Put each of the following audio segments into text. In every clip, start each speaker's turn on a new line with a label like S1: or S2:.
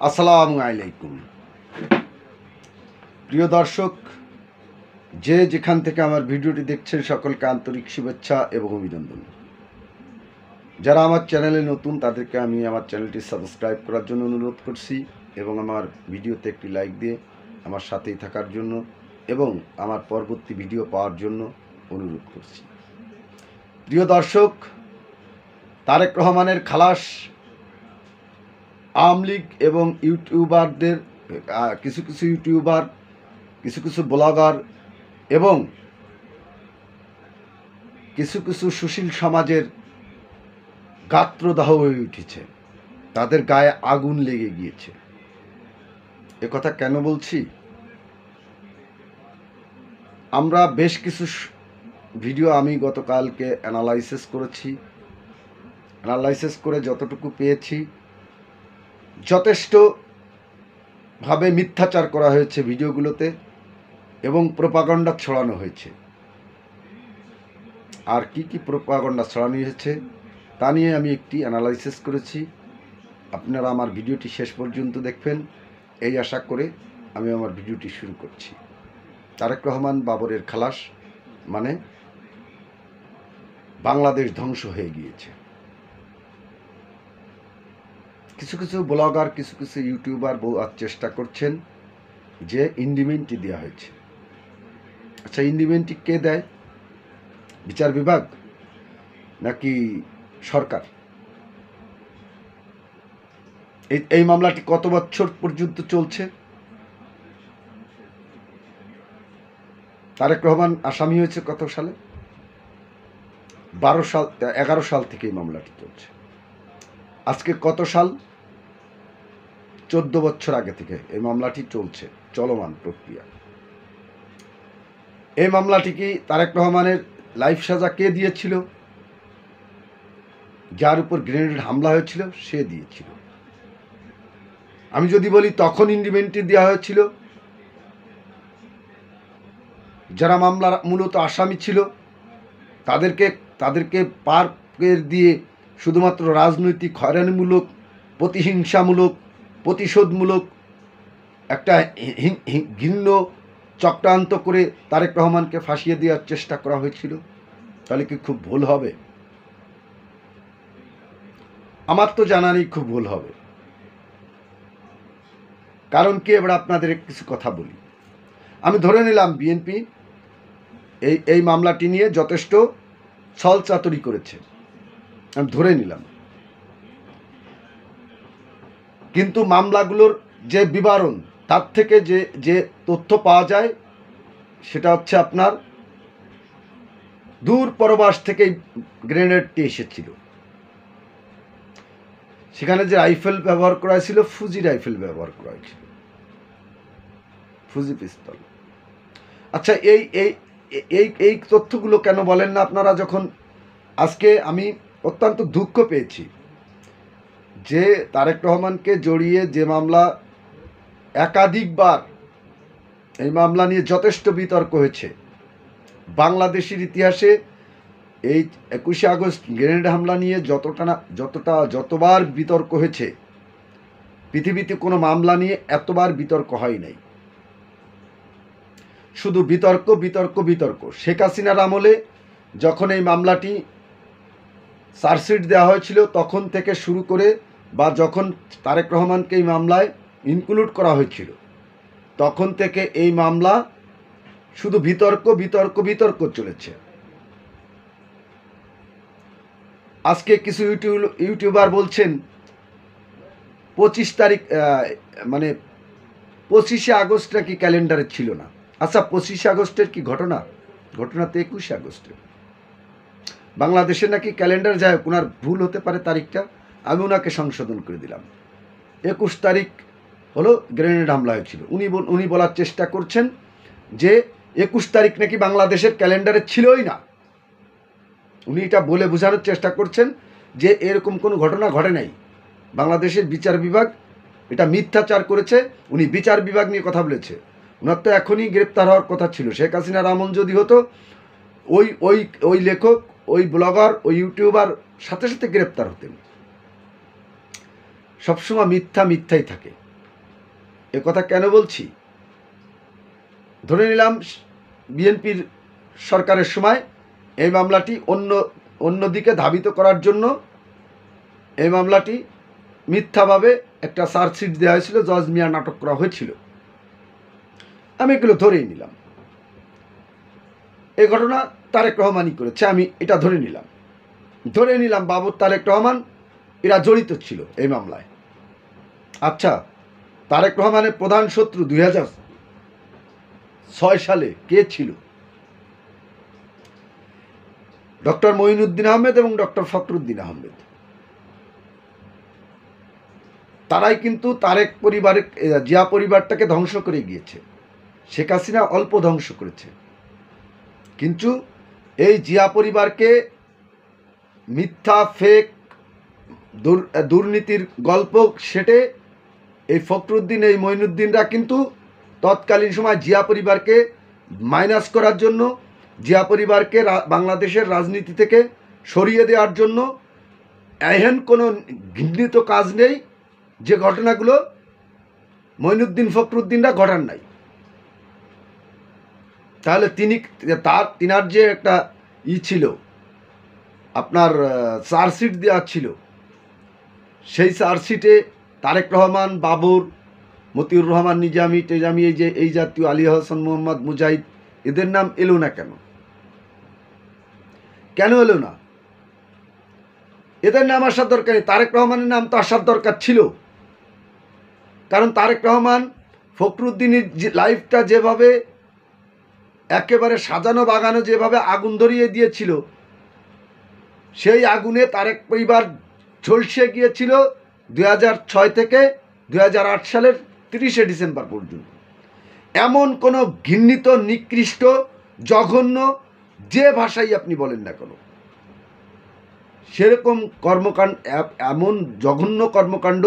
S1: আসসালামু আলাইকুম। প্রিয় দর্শক, যে যেখান থেকে আমার ভিডিওটি দেখছেন সকলকে আন্তরিক শুভেচ্ছা এবং অভিনন্দন। যারা আমার চ্যানেলে নতুন তাদেরকে আমি আমার চ্যানেলটি সাবস্ক্রাইব করার জন্য অনুরোধ করছি এবং আমার ভিডিওতে একটি লাইক দিয়ে আমার সাথেই থাকার জন্য এবং আমার পরবর্তী ভিডিও পাওয়ার জন্য অনুরোধ করছি। প্রিয় দর্শক, তারেক রহমানের খালাস আওয়ামী লীগ এবং ইউটিউবারদের কিছু কিছু ইউটিউবার, কিছু কিছু ব্লগার এবং কিছু কিছু সুশীল সমাজের গাত্রদাহ হয়ে উঠেছে, তাদের গায়ে আগুন লেগে গিয়েছে। কথা কেন বলছি? আমরা বেশ কিছু ভিডিও আমি গতকালকে অ্যানালাইসিস করেছি। অ্যানালাইসিস করে যতটুকু পেয়েছি, যথেষ্টভাবে মিথ্যাচার করা হয়েছে ভিডিওগুলোতে এবং প্রোপাগান্ডা ছড়ানো হয়েছে। আর কি কি প্রোপাগান্ডা ছড়ানো হয়েছে তা নিয়ে আমি একটি অ্যানালাইসিস করেছি। আপনারা আমার ভিডিওটি শেষ পর্যন্ত দেখবেন এই আশা করে আমি আমার ভিডিওটি শুরু করছি। তারেক রহমান বাবরের খালাস মানে বাংলাদেশ ধ্বংস হয়ে গিয়েছে। কিছু কিছু ব্লগার, কিছু কিছু ইউটিউবার বলার চেষ্টা করছেন যে ইন্ডিমেন্টটি দেওয়া হয়েছে। আচ্ছা, ইন্ডিমেন্টটি কে দেয়? বিচার বিভাগ নাকি সরকার? এই মামলাটি কত বছর পর্যন্ত চলছে? তারেক রহমান আসামি হয়েছে কত সালে? 11 সাল থেকে এই মামলাটি চলছে। আজকে কত সাল? 14 বছর আগে থেকে এই মামলাটি চলছে, চলমান প্রক্রিয়া। এই মামলাটি কি তারেক রহমানের লাইফ সাজা কে দিয়েছিল? যার উপর গ্রেনেড হামলা হয়েছিল সে দিয়েছিল। আমি যদি বলি তখন ইন্ডিমেন্টটি দেওয়া হয়েছিল, যারা মামলার মূলত আসামি ছিল তাদেরকে পার দিয়ে শুধুমাত্র রাজনৈতিক হয়রানিমূলক, প্রতিহিংসামূলক, প্রতিশোধমূলক একটা ঘৃণ্য চক্রান্ত করে তারেক রহমানকে ফাঁসিয়ে দেওয়ার চেষ্টা করা হয়েছিল। তাহলে কি খুব ভুল হবে? আমার তো জানা নেই খুব ভুল হবে। কারণ কি, এবার আপনাদের কিছু কথা বলি। আমি ধরে নিলাম বিএনপি এই মামলাটি নিয়ে যথেষ্ট ছলচাতুরি করেছে, আমি ধরে নিলাম। কিন্তু মামলাগুলোর যে বিবরণ, তার থেকে যে তথ্য পাওয়া যায় সেটা হচ্ছে আপনার দূর পরবাস থেকে গ্রেনেডটি এসেছিল। সেখানে যে রাইফেল ব্যবহার করা হয়েছিল, ফুজি রাইফেল ব্যবহার করা হয়েছিল, ফুজি পিস্তল। আচ্ছা, এই তথ্যগুলো কেন বলেন না আপনারা? যখন আজকে আমি অত্যন্ত দুঃখ পেয়েছি যে তারেক রহমানকে জড়িয়ে যে মামলা, একাধিকবার এই মামলা নিয়ে যথেষ্ট বিতর্ক হয়েছে। বাংলাদেশের ইতিহাসে এই 21শে আগস্ট গ্রেনেড হামলা নিয়ে যতবার বিতর্ক হয়েছে, পৃথিবীতে কোনো মামলা নিয়ে এতবার বিতর্ক হয় নাই। শুধু বিতর্ক বিতর্ক বিতর্ক। শেখ হাসিনার আমলে যখন এই মামলাটি চার্জশিট দেওয়া হয়েছিল তখন থেকে শুরু করে, বা যখন তারেক রহমানকে এই মামলায় ইনক্লুড করা হয়েছিল তখন থেকে এই মামলা শুধু বিতর্ক বিতর্ক বিতর্ক চলেছে। আজকে কিছু ইউটিউবার বলছেন 25 তারিখ মানে 25শে আগস্ট নাকি ক্যালেন্ডারে ছিল না। আচ্ছা, 25শে আগস্টের কি ঘটনা তো 21শে আগস্টের। বাংলাদেশে নাকি ক্যালেন্ডার, যায় ওনার ভুল হতে পারে তারিখটা, আমি ওনাকে সংশোধন করে দিলাম। 21 তারিখ হলো গ্রেনেড হামলা হয়েছিল। উনি বলার চেষ্টা করছেন যে 21 তারিখ নাকি বাংলাদেশের ক্যালেন্ডারে ছিলই না। উনি এটা বলে বোঝানোর চেষ্টা করছেন যে এরকম কোনো ঘটনা ঘটে নাই। বাংলাদেশের বিচার বিভাগ এটা মিথ্যাচার করেছে। উনি বিচার বিভাগ নিয়ে কথা বলেছে। ওনার তো এখনই গ্রেপ্তার হওয়ার কথা ছিল। শেখ হাসিনার আমল যদি হতো, ওই লেখক, ওই ব্লগার, ওই ইউটিউবার সাথে সাথে গ্রেপ্তার হতেন। সবসময় মিথ্যাই থাকে। কথা কেন বলছি? ধরে নিলাম বিএনপির সরকারের সময় এই মামলাটি অন্যদিকে ধাবিত করার জন্য এই মামলাটি মিথ্যাভাবে একটা চার্জশিট দেওয়া হয়েছিল, জজ মিয়া নাটক করা হয়েছিল। আমি এগুলো ধরেই নিলাম। এই ঘটনা তারেক রহমানই করেছে, আমি এটা ধরে নিলাম বাবর তারেক রহমান এরা জড়িত ছিল এই মামলায়। আচ্ছা, তারেক রহমানের প্রধান শত্রু 2006 সালে কে ছিল? ডক্টর মঈনুদ্দিন আহমেদ এবং ডক্টর ফখরুদ্দিন আহমেদ। তারাই কিন্তু তারেক পরিবারের, জিয়া পরিবারটাকে ধ্বংস করে গিয়েছে। শেখ হাসিনা অল্প ধ্বংস করেছে, কিন্তু এই জিয়া পরিবারকে মিথ্যা ফেক দুর্নীতির গল্প সেটে এই ফখরুদ্দিন, এই মঈনুদ্দিনরা কিন্তু তৎকালীন সময় জিয়া পরিবারকে মাইনাস করার জন্য, জিয়া পরিবারকে বাংলাদেশের রাজনীতি থেকে সরিয়ে দেওয়ার জন্য এহেন কোনো ঘৃণিত কাজ নেই যে ঘটনাগুলো মঈনুদ্দিন ফখরুদ্দিনরা ঘটান নাই। তাহলে তিনার যে একটা ছিল, আপনার চার্জশিট দেওয়া ছিল, সেই চার্জশিটে তারেক রহমান, বাবর, মতিউর রহমান নিজামী টেজামি, এই জাতীয় আলী হাসান মোহাম্মদ মুজাহিদ, এদের নাম এলো না কেন? এলো না? এদের নাম আসার দরকার নেই। তারেক রহমানের নাম তো আসার দরকার ছিল, কারণ তারেক রহমান ফখরুদ্দিনের লাইফটা যেভাবে একেবারে সাজানো বাগানো, যেভাবে আগুন ধরিয়ে দিয়েছিল, সেই আগুনে তারেক পরিবার ঝলসে গিয়েছিল 2006 থেকে 2008 সালের 30শে ডিসেম্বর পর্যন্ত। এমন কোনো ঘৃণিত, নিকৃষ্ট, জঘন্য, যে ভাষাই আপনি বলেন না কেন, সেরকম কর্মকাণ্ড, এমন জঘন্য কর্মকাণ্ড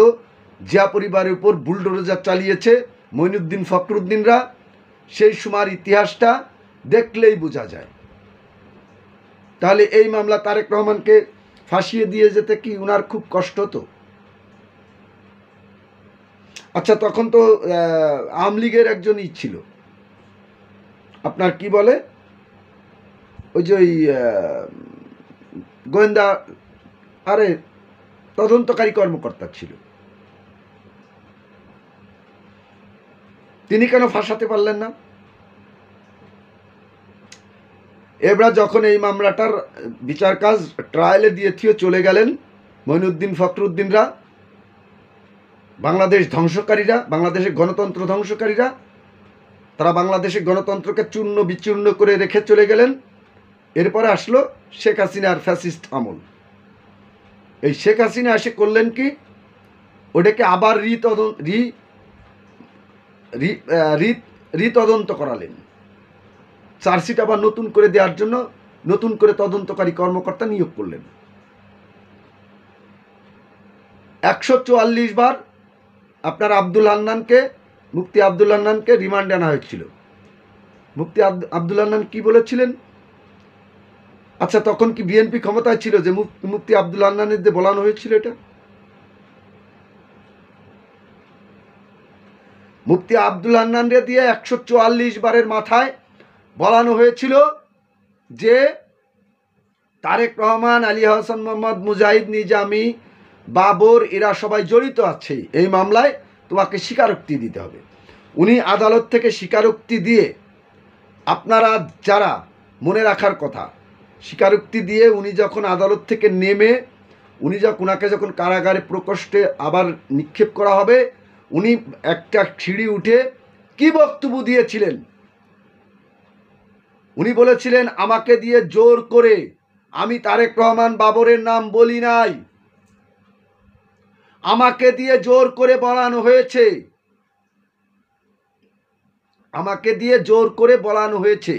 S1: জিয়া পরিবারের উপর বুলডোজার চালিয়েছে মঈনুদ্দিন ফখরুদ্দিনরা। সেই সময়ের ইতিহাসটা দেখলেই বোঝা যায়। তাহলে এই মামলা তারেক রহমানকে ফাঁসিয়ে দিয়ে যেতে কি উনার খুব কষ্ট হতো? আচ্ছা, তখন তো আওয়ামী লীগের একজনই ছিল, আপনার কি বলে, ওই যে ওই গোয়েন্দা, আরে তদন্তকারী কর্মকর্তা ছিল, তিনি কেন ফাঁসাতে পারলেন না? এবার যখন এই মামলাটার বিচার কাজ ট্রায়ালে দিয়ে চলে গেলেন মঈনুদ্দিন ফখরুদ্দিনরা, বাংলাদেশ ধ্বংসকারীরা, বাংলাদেশের গণতন্ত্র ধ্বংসকারীরা, তারা বাংলাদেশের গণতন্ত্রকে চূর্ণ বিচূর্ণ করে রেখে চলে গেলেন। এরপরে আসলো শেখ হাসিনার ফ্যাসিস্ট আমল। এই শেখ হাসিনা এসে করলেন কি, ওটাকে আবার রিতদন্ত করালেন। চার্জশিট আবার নতুন করে দেওয়ার জন্য নতুন করে তদন্তকারী কর্মকর্তা নিয়োগ করলেন। 144 বার আপনার মুফতি আব্দুল হান্নানকে রিমান্ডে আনা হয়েছিল। মুফতি আব্দুল হান্নান কি বলেছিলেন? আচ্ছা, তখন কি বিএনপি ক্ষমতায় ছিল যে মুফতি আব্দুল হান্নানের দিয়ে বলানো হয়েছিল? এটা মুফতি আব্দুল হান্নানরে দিয়ে 144 বারের মাথায় বলানো হয়েছিল যে তারেক রহমান, আলী হাসান মোহাম্মদ মুজাহিদ, নিজামী, বাবর, এরা সবাই জড়িত আছে এই মামলায়, তোমাকে স্বীকারোক্তি দিতে হবে। উনি আদালত থেকে স্বীকারোক্তি দিয়ে, আপনারা যারা মনে রাখার কথা, স্বীকারোক্তি দিয়ে উনি যখন আদালত থেকে নেমে ওনাকে যখন কারাগারে প্রকোষ্ঠে আবার নিক্ষেপ করা হবে, উনি একটা সিঁড়ি উঠে কি বক্তব্য দিয়েছিলেন? উনি বলেছিলেন, আমাকে দিয়ে জোর করে, আমি তারেক রহমান বাবরের নাম বলি নাই, আমাকে দিয়ে জোর করে বলানো হয়েছে, আমাকে দিয়ে জোর করে বলানো হয়েছে।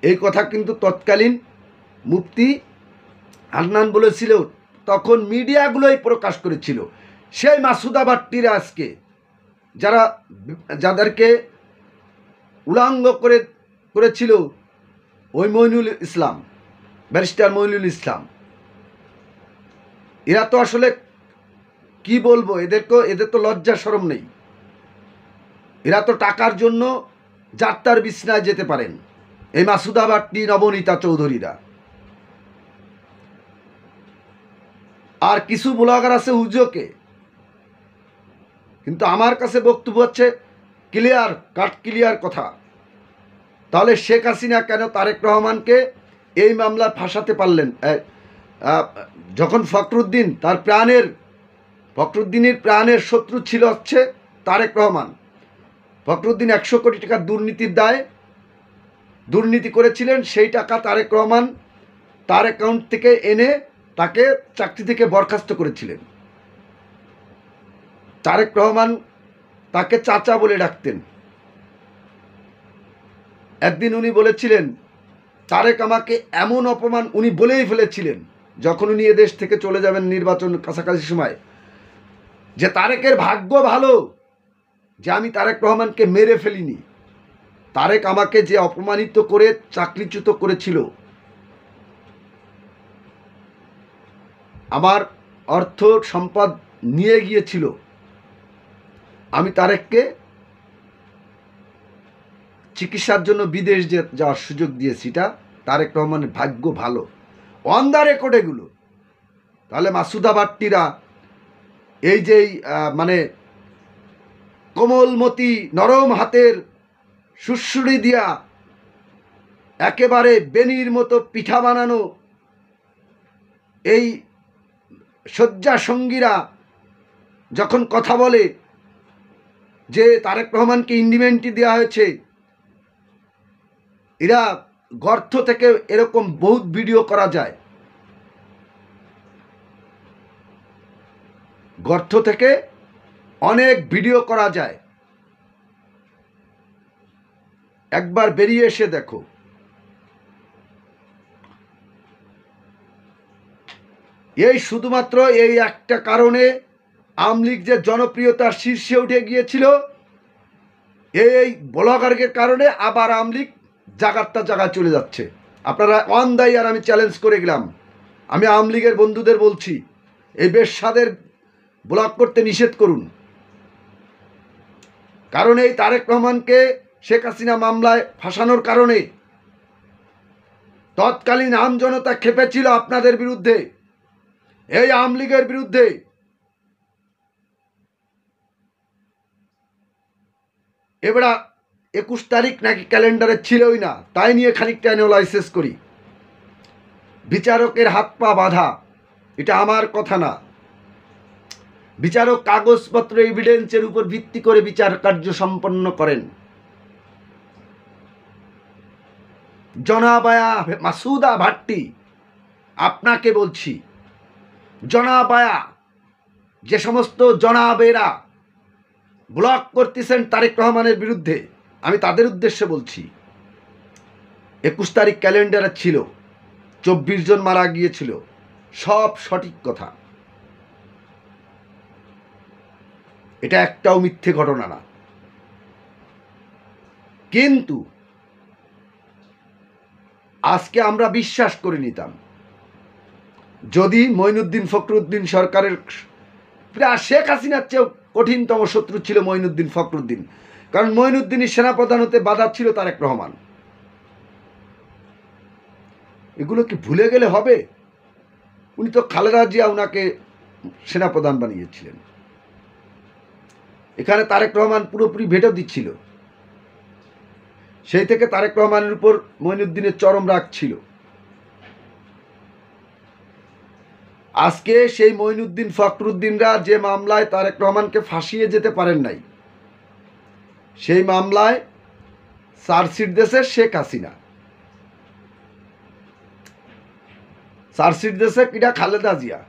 S1: এই কথা কিন্তু তৎকালীন মুফতি হান্নান বলেছিল, তখন মিডিয়াগুলোই প্রকাশ করেছিল। সেই মাসুদা ভাট্টিরা আজকে যাদেরকে উলঙ্গ করেছিল ওই মইনুল ইসলাম, ব্যারিস্টার মইনুল ইসলাম, এরা তো আসলে কি বলবো, এদের তো লজ্জা শরম নেই। এরা তো টাকার জন্য যাত্রার বিছনায় যেতে পারেন, এই মাসুদা ভাট্টি, নবনীতা চৌধুরীরা। আর কিছু ব্লগার আছে উজোকে, কিন্তু আমার কাছে বক্তব্য হচ্ছে ক্লিয়ার কাট, ক্লিয়ার কথা। তাহলে শেখ হাসিনা কেন তারেক রহমানকে এই মামলায় ফাঁসাতে পারলেন? যখন ফখরুদ্দিনের প্রাণের শত্রু ছিল হচ্ছে তারেক রহমান। ফখরুদ্দিন 100 কোটি টাকা দুর্নীতির দায়ে দুর্নীতি করেছিলেন, সেই টাকা তারেক রহমান তার অ্যাকাউন্ট থেকে এনে তাকে চাকরি থেকে বরখাস্ত করেছিলেন। তারেক রহমান তাকে চাচা বলে ডাকতেন। একদিন উনি বলেছিলেন, তারেক আমাকে এমন অপমান, উনি বলেই ফেলেছিলেন যখন উনি এদেশ থেকে চলে যাবেন নির্বাচন কাছাকাছি সময়, যে তারেকের ভাগ্য ভালো যে আমি তারেক রহমানকে মেরে ফেলিনি। তারেক আমাকে যে অপমানিত করে চাকরিচ্যুত করেছিল, আমার অর্থ সম্পদ নিয়ে গিয়েছিল, আমি তারেককে চিকিৎসার জন্য বিদেশ যাওয়ার সুযোগ দিয়েছি। এটা তারেক রহমানের ভাগ্য ভালো, অন দ্য রেকর্ড এগুলো। তাহলে মাসুদা ভাট্টিরা এই যে মানে কোমলমতি নরম হাতের সুড়সুড়ি দিয়া একেবারে বেনির মতো পিঠা বানানো এই শয্যা সঙ্গীরা যখন কথা বলে যে তারেক রহমানকে ইন্ডিমেন্টি দেওয়া হয়েছে, এরা গর্ত থেকে এরকম বহুত ভিডিও করা যায়, গর্ত থেকে অনেক ভিডিও করা যায়, একবার বেরিয়ে এসে দেখো। এই শুধুমাত্র এই একটা কারণে আওয়ামী লীগ যে জনপ্রিয়তার শীর্ষে উঠে গিয়েছিল, এই ব্লগারদের কারণে আবার আওয়ামী লীগ জায়গায় চলে যাচ্ছে। আপনারা অন দায়ী, আর আমি চ্যালেঞ্জ করে গেলাম, আমি আওয়ামী লীগের বন্ধুদের বলছি, এই বেশ্যাদের ব্লক করতে নিষেধ করুন। কারণ এই তারেক রহমানকে শেখ হাসিনা মামলায় ফাঁসানোর কারণে তৎকালীন আম জনতা খেপেছিল আপনাদের বিরুদ্ধে, এই আওয়ামী লীগের বিরুদ্ধে। এবার 21 তারিখ নাকি ক্যালেন্ডারে ছিলই না, তাই নিয়ে খানিকটা অ্যানালাইসিস করি। বিচারকের হাত পা বাঁধা, এটা আমার কথা না। বিচারক কাগজপত্র এভিডেন্সের উপর ভিত্তি করে বিচার কার্য সম্পন্ন করেন। জনাবায়া মাসুদা ভাট্টি, আপনাকে বলছি, জনাবায়া যে সমস্ত জনাবেরা ব্লক করতেছেন তারেক রহমানের বিরুদ্ধে, আমি তাদের উদ্দেশ্যে বলছি, 21 তারিখ ক্যালেন্ডারে ছিল, 24 জন মারা গিয়েছিল, সব সঠিক কথা, এটা একটাও মিথ্যে ঘটনা না। কিন্তু আজকে আমরা বিশ্বাস করে নিতাম যদি মঈনুদ্দিন ফখরুদ্দিন সরকারের, প্রায় শেখ হাসিনার চেয়েও কঠিনতম শত্রু ছিল মঈনুদ্দিন ফখরুদ্দিন, কারণ মঈনুদ্দিনের সেনাপ্রধান হতে বাধা ছিল তারেক রহমান। এগুলো কি ভুলে গেলে হবে? উনি তো খালেদা জিয়া ওনাকে সেনাপ্রধান বানিয়েছিলেন, এখানে তারেক রহমান পুরোপুরি ভেটো দিচ্ছিল, সেই থেকে তারেক রহমানের উপর মঈনুদ্দিনের চরম রাগ ছিল। আজকে সেই মঈনুদ্দিন ফখরুদ্দিনরা যে মামলায় তারেক রহমানকে ফাঁসিয়ে যেতে পারেন নাই, সেই মামলায় চার্জশিট দেশে শেখ হাসিনা, চার্জশিট দেশে কিডা খালেদা জিয়া,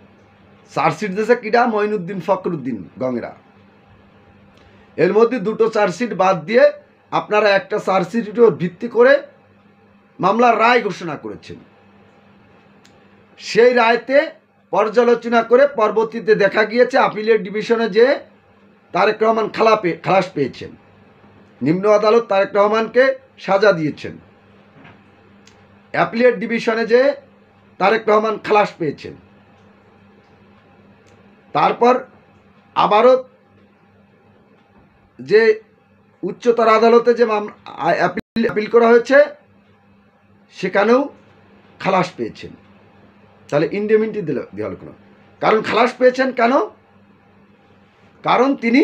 S1: চার্জশিট দেশে কিডা মঈনুদ্দিন ফখরুদ্দিন গঙ্গেরা। এর মধ্যে দুটো চার্জশিট বাদ দিয়ে আপনারা একটা চার্জশিটের ভিত্তি করে মামলার রায় ঘোষণা করেছেন। সেই রায়তে পর্যালোচনা করে পরবর্তীতে দেখা গিয়েছে আপিলের ডিভিশনে যে তারেক রহমান খালাস পেয়েছেন, নিম্ন আদালত তারেক রহমানকে সাজা দিয়েছেন, অ্যাপিলেট ডিভিশনে যে তারেক রহমান খালাস পেয়েছেন। তারপর আবারও যে উচ্চতর আদালতে যে আপিল করা হয়েছে সেখানেও খালাস পেয়েছেন। তাহলে ইন্ডেমনিটি দেওয়া হলো কেন? কারণ খালাস পেয়েছেন কেন? কারণ তিনি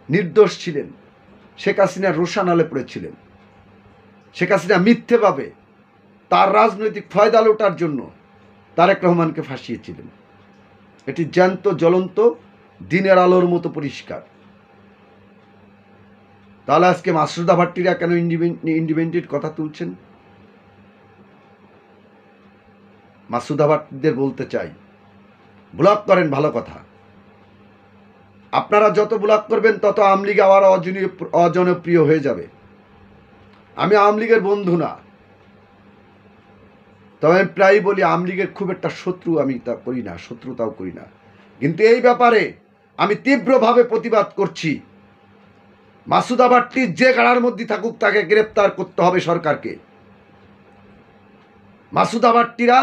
S1: নির্দোষ ছিলেন, শেখ হাসিনার রোষানলে পড়েছিলেন। শেখ হাসিনা মিথ্যেভাবে তার রাজনৈতিক ফয়দা লোটার জন্য তারেক রহমানকে ফাঁসিয়েছিলেন। এটি জ্যান্ত জ্বলন্ত দিনের আলোর মতো পরিষ্কার। তাহলে আজকে মাসুদা ভাট্টিরা কেন ইন্ডিপেন্ডেন্ট কথা তুলছেন? মাসুদা ভাট্টিদের বলতে চাই, ব্লক করেন, ভালো কথা। আপনারা যত ব্লক করবেন তত আওয়ামী লীগ আবার অজনপ্রিয় হয়ে যাবে। আমি আওয়ামী লীগের বন্ধু না, তবে আমি প্রায়ই বলি আওয়ামী লীগের খুব একটা শত্রু আমি তা করি না, শত্রুতাও করি না। কিন্তু এই ব্যাপারে আমি তীব্রভাবে প্রতিবাদ করছি। মাসুদা ভাট্টি যে কারার মধ্যে থাকুক তাকে গ্রেপ্তার করতে হবে সরকারকে। মাসুদা ভাট্টিরা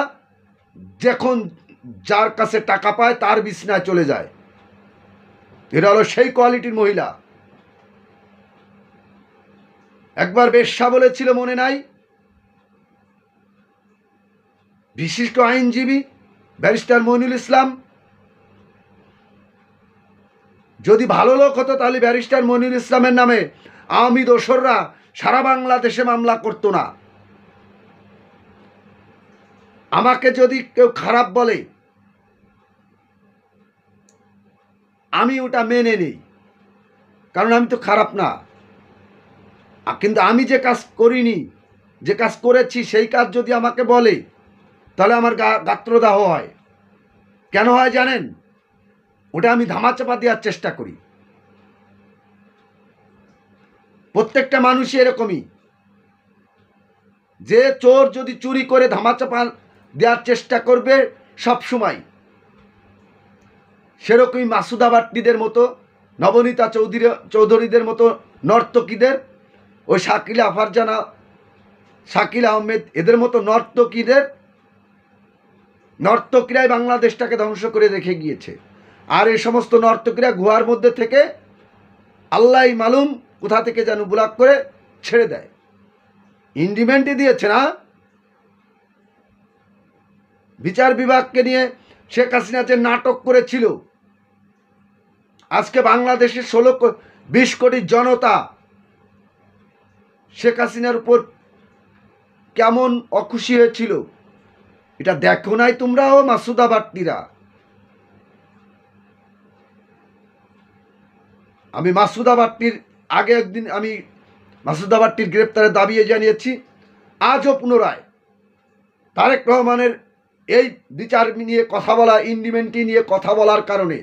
S1: যখন যার কাছে টাকা পায় তার বিছনায় চলে যায়। এরা হলো সেই কোয়ালিটির মহিলা। একবার বেশ্যা বলেছিল, মনে নাই? বিশিষ্ট আইনজীবী ব্যারিস্টার মইনুল ইসলাম। যদি ভালো লোক হতো তাহলে ব্যারিস্টার মইনুল ইসলামের নামে আওয়ামী দোসররা সারা বাংলাদেশে মামলা করতো না। আমাকে যদি কেউ খারাপ বলে আমি ওটা মেনে নেই, কারণ আমি তো খারাপ না। কিন্তু আমি যে কাজ করিনি, যে কাজ করেছি সেই কাজ যদি আমাকে বলে তাহলে আমার গাত্রদাহ হয়। কেন হয় জানেন? ওটা আমি ধামাচাপা দেওয়ার চেষ্টা করি। প্রত্যেকটা মানুষই এরকমই, যে চোর যদি চুরি করে ধামাচাপা দেওয়ার চেষ্টা করবে সব সময়, সেরকমই মাসুদা ভাট্টিদের মতো, নবনীতা চৌধুরীদের মতো নর্তকীদের, ওই শাকিলা ফারজানা, শাকিল আহমেদ, এদের মতো নর্তকীরাই বাংলাদেশটাকে ধ্বংস করে রেখে গিয়েছে। আর এই সমস্ত নর্তকীরা গুহার মধ্যে থেকে আল্লাহ মালুম কোথা থেকে যেন ব্লক করে ছেড়ে দেয়। ইন্ডিপেন্ডেন্টই দিয়েছে না? বিচার বিভাগকে নিয়ে শেখ হাসিনা যে নাটক করেছিল, আজকে বাংলাদেশের 20 কোটি জনতা শেখ হাসিনার উপর কেমন অখুশি হয়েছিল, এটা দেখো নাই তোমরাও? মাসুদা ভাট্টিরা, আমি মাসুদা ভাট্টির আগে একদিন আমি মাসুদা ভাট্টির গ্রেপ্তারের দাবি জানিয়েছি। আজও পুনরায় তারেক রহমানের এই বিচার নিয়ে কথা বলা, ইন্ডিপেন্ডেন্টি নিয়ে কথা বলার কারণে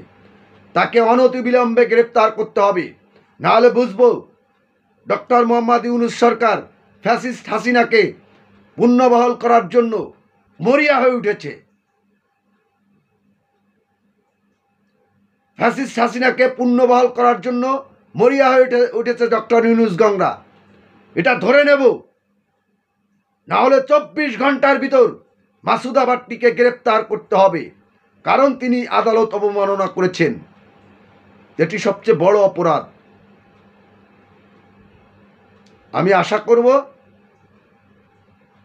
S1: তাকে অনতিবিলম্বে গ্রেপ্তার করতে হবে। নাহলে বুঝবো ডক্টর মোহাম্মদ ইউনূস সরকার ফ্যাসিস্ট হাসিনাকে পুনর্বহাল করার জন্য মরিয়া হয়ে উঠেছে। ফ্যাসিস্ট হাসিনাকে পুনর্বহাল করার জন্য মরিয়া হয়ে উঠেছে ডক্টর ইউনূস গংরা। এটা ধরে নেব, না হলে 24 ঘন্টার ভিতর মাসুদা ভাট্টিকে গ্রেপ্তার করতে হবে, কারণ তিনি আদালত অবমাননা করেছেন। এটি সবচেয়ে বড় অপরাধ। আমি আশা করব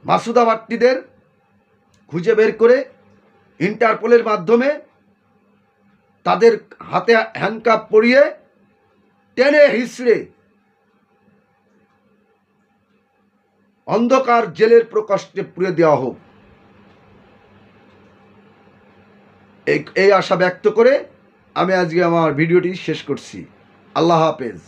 S1: মাসুদা ভাট্টিদের খুঁজে বের করে ইন্টারপোলের মাধ্যমে তাদের হাতে হ্যান্ডকাপ পরিয়ে টেনে হিঁচড়ে অন্ধকার জেলের প্রকোষ্ঠে পুরে দেওয়া হোক, এই আশা ব্যক্ত করে আমি আজকে আমার ভিডিওটি শেষ করছি। আল্লাহ হাফেজ।